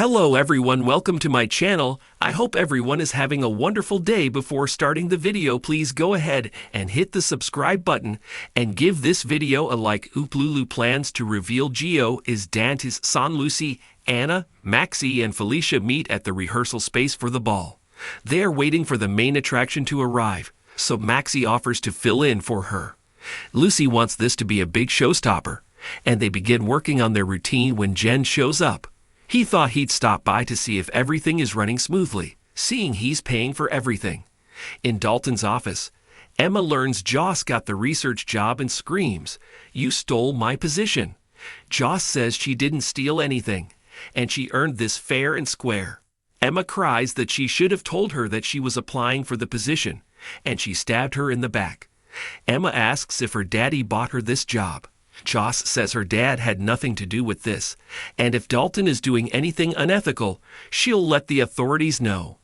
Hello everyone, welcome to my channel. I hope everyone is having a wonderful day. Before starting the video, please go ahead and hit the subscribe button and give this video a like. Lulu plans to reveal Gio is Dante's son. Lucy, Anna, Maxie and Felicia meet at the rehearsal space for the ball. They are waiting for the main attraction to arrive, so Maxie offers to fill in for her. Lucy wants this to be a big showstopper, and they begin working on their routine when Jen shows up. He thought he'd stop by to see if everything is running smoothly, seeing he's paying for everything. In Dalton's office, Emma learns Joss got the research job and screams, "You stole my position." Joss says she didn't steal anything, and she earned this fair and square. Emma cries that she should have told her that she was applying for the position, and she stabbed her in the back. Emma asks if her daddy bought her this job. Joss says her dad had nothing to do with this, and if Dalton is doing anything unethical, she'll let the authorities know.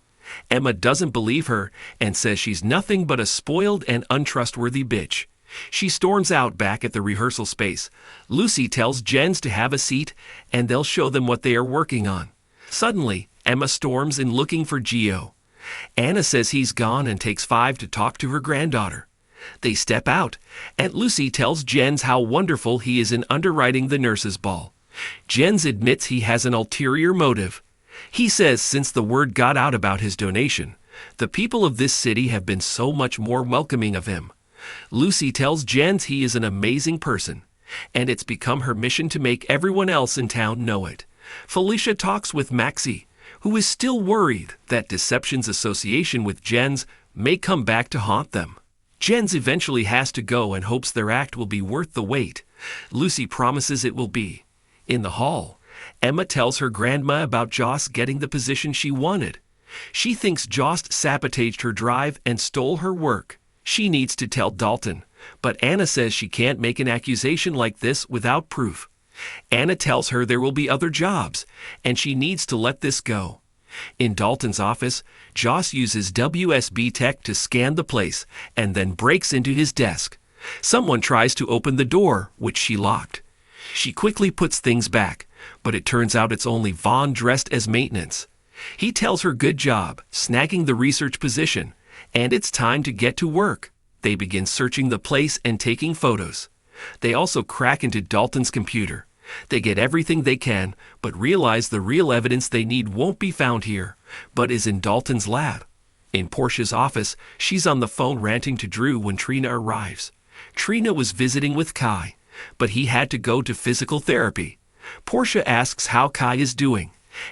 Emma doesn't believe her and says she's nothing but a spoiled and untrustworthy bitch. She storms out back at the rehearsal space. Lucy tells Jens to have a seat and they'll show them what they are working on. Suddenly, Emma storms in looking for Gio. Anna says he's gone and takes 5 to talk to her granddaughter. They step out, and Lucy tells Jens how wonderful he is in underwriting the nurses' ball. Jens admits he has an ulterior motive. He says since the word got out about his donation, the people of this city have been so much more welcoming of him. Lucy tells Jens he is an amazing person, and it's become her mission to make everyone else in town know it. Felicia talks with Maxie, who is still worried that Deception's association with Jens may come back to haunt them. Jens eventually has to go and hopes their act will be worth the wait. Lucy promises it will be. In the hall, Emma tells her grandma about Joss getting the position she wanted. She thinks Joss sabotaged her drive and stole her work. She needs to tell Dalton, but Anna says she can't make an accusation like this without proof. Anna tells her there will be other jobs, and she needs to let this go. In Dalton's office, Joss uses WSB tech to scan the place and then breaks into his desk. Someone tries to open the door, which she locked. She quickly puts things back, but it turns out it's only Vaughn dressed as maintenance. He tells her good job, snagging the research position, and it's time to get to work. They begin searching the place and taking photos. They also crack into Dalton's computer. They get everything they can, but realize the real evidence they need won't be found here, but is in Dalton's lab. In Portia's office, she's on the phone ranting to Drew when Trina arrives. Trina was visiting with Kai, but he had to go to physical therapy. Portia asks how Kai is doing,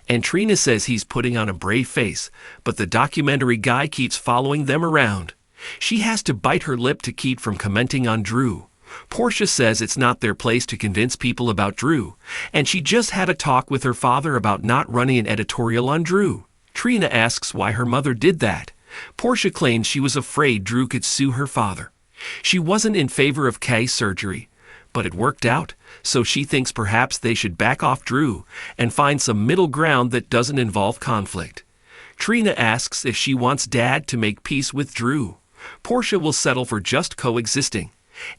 and Trina says he's putting on a brave face, but the documentary guy keeps following them around. She has to bite her lip to keep from commenting on Drew. Portia says it's not their place to convince people about Drew, and she just had a talk with her father about not running an editorial on Drew. Trina asks why her mother did that. Portia claims she was afraid Drew could sue her father. She wasn't in favor of Kay's surgery, but it worked out, so she thinks perhaps they should back off Drew and find some middle ground that doesn't involve conflict. Trina asks if she wants Dad to make peace with Drew. Portia will settle for just coexisting,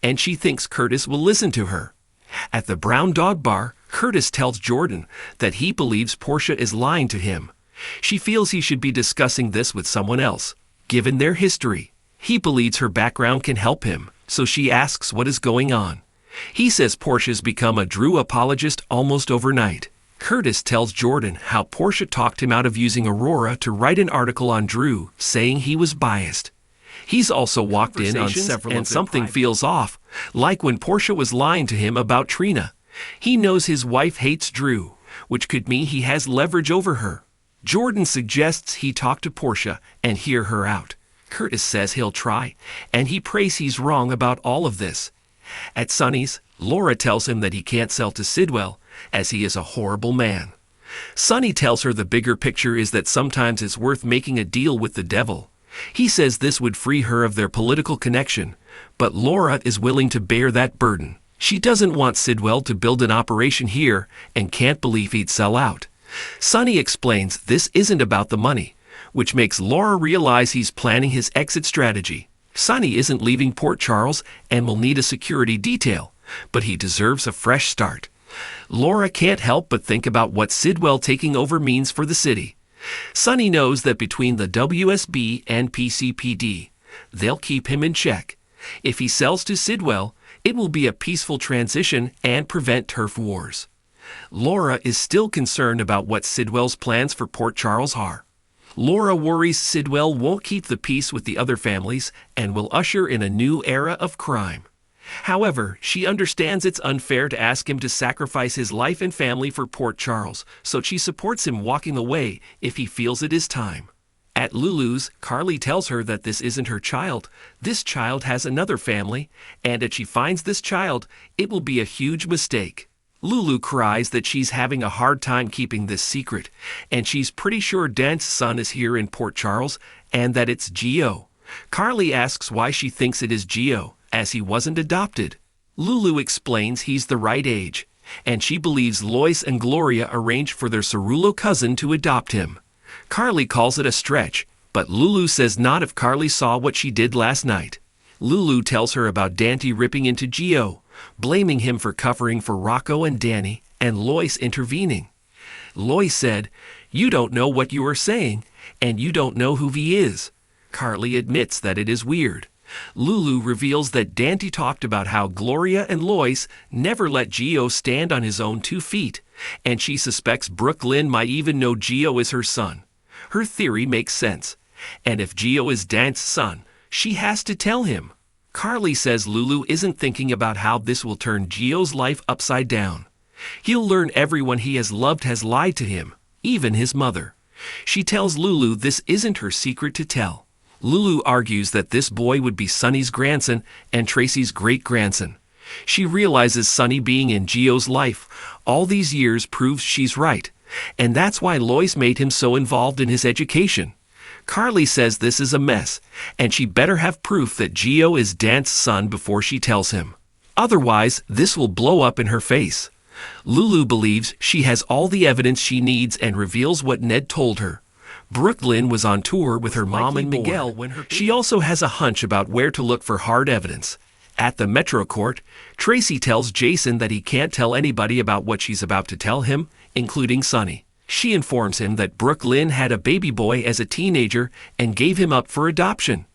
and she thinks Curtis will listen to her. At the Brown Dog Bar, Curtis tells Jordan that he believes Portia is lying to him. She feels he should be discussing this with someone else, given their history. He believes her background can help him, so she asks what is going on. He says Portia's become a Drew apologist almost overnight. Curtis tells Jordan how Portia talked him out of using Aurora to write an article on Drew, saying he was biased. He's also walked in on several and something feels off, like when Portia was lying to him about Trina. He knows his wife hates Drew, which could mean he has leverage over her. Jordan suggests he talk to Portia and hear her out. Curtis says he'll try, and he prays he's wrong about all of this. At Sonny's, Laura tells him that he can't sell to Sidwell, as he is a horrible man. Sonny tells her the bigger picture is that sometimes it's worth making a deal with the devil. He says this would free her of their political connection, but Laura is willing to bear that burden. She doesn't want Sidwell to build an operation here and can't believe he'd sell out. Sonny explains this isn't about the money, which makes Laura realize he's planning his exit strategy. Sonny isn't leaving Port Charles and will need a security detail, but he deserves a fresh start. Laura can't help but think about what Sidwell taking over means for the city. Sonny knows that between the WSB and PCPD, they'll keep him in check. If he sells to Sidwell, it will be a peaceful transition and prevent turf wars. Laura is still concerned about what Sidwell's plans for Port Charles are. Laura worries Sidwell won't keep the peace with the other families and will usher in a new era of crime. However, she understands it's unfair to ask him to sacrifice his life and family for Port Charles, so she supports him walking away if he feels it is time. At Lulu's, Carly tells her that this isn't her child. This child has another family, and if she finds this child, it will be a huge mistake. Lulu cries that she's having a hard time keeping this secret, and she's pretty sure Dant's son is here in Port Charles and that it's Gio. Carly asks why she thinks it is Gio, as he wasn't adopted. Lulu explains he's the right age, and she believes Lois and Gloria arranged for their Cerulo cousin to adopt him. Carly calls it a stretch, but Lulu says not if Carly saw what she did last night. Lulu tells her about Dante ripping into Gio, blaming him for covering for Rocco and Danny, and Lois intervening. Lois said, "You don't know what you are saying, and you don't know who he is." Carly admits that it is weird. Lulu reveals that Dante talked about how Gloria and Lois never let Gio stand on his own 2 feet, and she suspects Brooklyn might even know Gio is her son. Her theory makes sense, and if Gio is Dante's son, she has to tell him. Carly says Lulu isn't thinking about how this will turn Gio's life upside down. He'll learn everyone he has loved has lied to him, even his mother. She tells Lulu this isn't her secret to tell. Lulu argues that this boy would be Sonny's grandson and Tracy's great-grandson. She realizes Sonny being in Gio's life all these years proves she's right, and that's why Lois made him so involved in his education. Carly says this is a mess, and she better have proof that Gio is Dante's son before she tells him. Otherwise, this will blow up in her face. Lulu believes she has all the evidence she needs and reveals what Ned told her. Brooklyn was on tour with her mom and Miguel when she also has a hunch about where to look for hard evidence. At the Metro Court, Tracy tells Jason that he can't tell anybody about what she's about to tell him, including Sonny. She informs him that Brooklyn had a baby boy as a teenager and gave him up for adoption.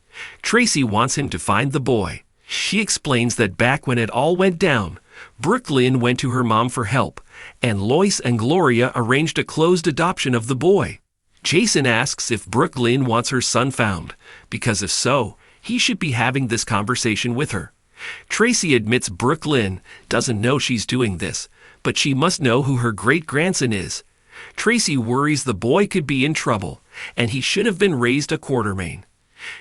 Tracy wants him to find the boy. She explains that back when it all went down, Brooklyn went to her mom for help, and Lois and Gloria arranged a closed adoption of the boy. Jason asks if Brooklyn wants her son found, because if so, he should be having this conversation with her. Tracy admits Brooklyn doesn't know she's doing this, but she must know who her great-grandson is. Tracy worries the boy could be in trouble, and he should have been raised a Quartermain.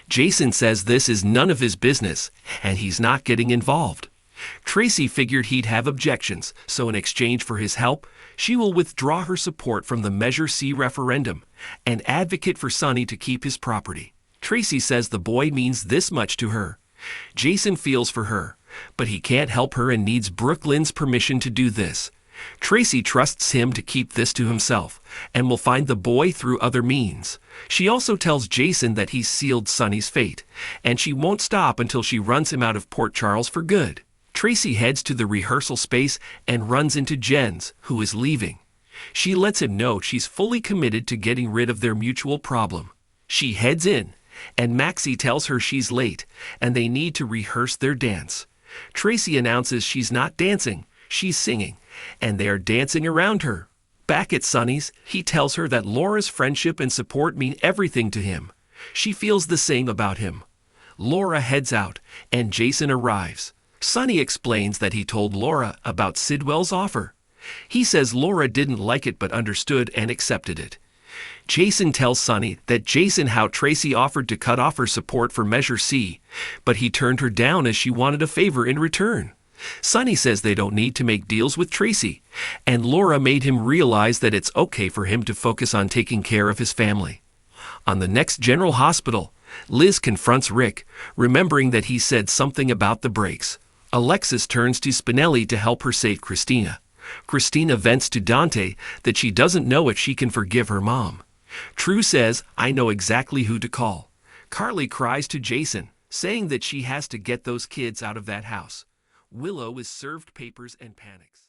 Jason says this is none of his business, and he's not getting involved. Tracy figured he'd have objections, so in exchange for his help, she will withdraw her support from the Measure C referendum and advocate for Sonny to keep his property. Tracy says the boy means this much to her. Jason feels for her, but he can't help her and needs Brooklyn's permission to do this. Tracy trusts him to keep this to himself and will find the boy through other means. She also tells Jason that he's sealed Sonny's fate, and she won't stop until she runs him out of Port Charles for good. Tracy heads to the rehearsal space and runs into Jens, who is leaving. She lets him know she's fully committed to getting rid of their mutual problem. She heads in, and Maxie tells her she's late, and they need to rehearse their dance. Tracy announces she's not dancing, she's singing, and they are dancing around her. Back at Sonny's, he tells her that Laura's friendship and support mean everything to him. She feels the same about him. Laura heads out, and Jason arrives. Sonny explains that he told Laura about Sidwell's offer. He says Laura didn't like it but understood and accepted it. Jason tells Sonny that how Tracy offered to cut off her support for Measure C, but he turned her down as she wanted a favor in return. Sonny says they don't need to make deals with Tracy, and Laura made him realize that it's okay for him to focus on taking care of his family. On the next General Hospital, Liz confronts Rick, remembering that he said something about the brakes. Alexis turns to Spinelli to help her save Christina. Christina vents to Dante that she doesn't know if she can forgive her mom. True says, "I know exactly who to call." Carly cries to Jason, saying that she has to get those kids out of that house. Willow is served papers and panics.